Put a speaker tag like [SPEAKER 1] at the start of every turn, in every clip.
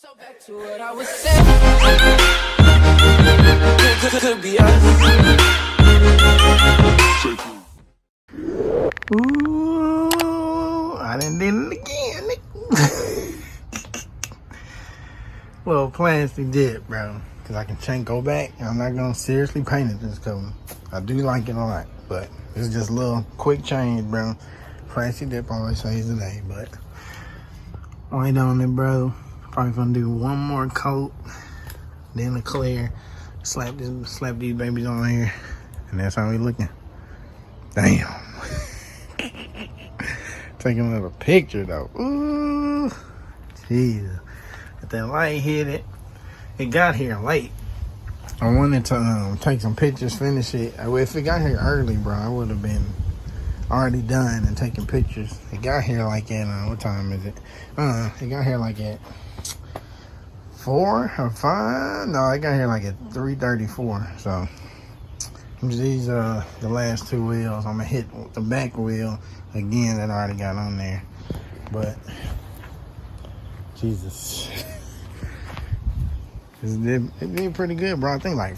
[SPEAKER 1] So back to what I was saying. Could be us.
[SPEAKER 2] Ooh, I done did it again. Little plastic dip, bro. Cause I can go back. I'm not gonna seriously paint it this coat. I do like it a lot, but it's just a little quick change, bro. Plastic dip always saves the day, but white on it, bro. Probably gonna do one more coat, then the clear. Slap these babies on here, and that's how we looking. Damn. Taking another picture though. Ooh, jeez. If that light hit it, it got here late. I wanted to take some pictures, finish it. If it got here early, bro, I would have been already done and taking pictures. It got here like at what time is it? It got here like at 4 or 5. No, it got here like at 3:34. So these the last two wheels. I'm gonna hit the back wheel again that I already got on there. But Jesus, it did pretty good, bro. I think like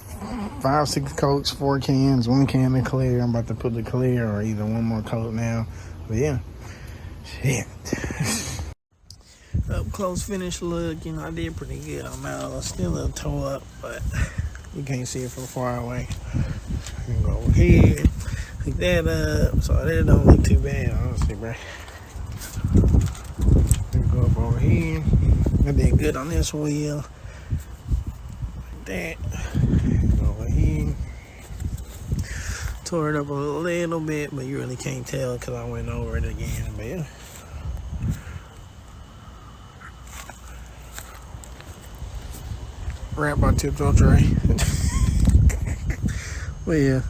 [SPEAKER 2] 5, 6 coats, 4 cans, 1 can of clear. I'm about to put the clear or either one more coat now. But yeah, shit. Up close finish look, you know, I did pretty good. I'm out, still a little toe up, but you can't see it from far away. I can go over here, pick that up, so that don't look too bad, honestly, bro. Go up over here. I did good on this wheel. Like that. Go over here. Tore it up a little bit, but you really can't tell because I went over it again, but yeah. Wrap my tips on tray. Well, yeah.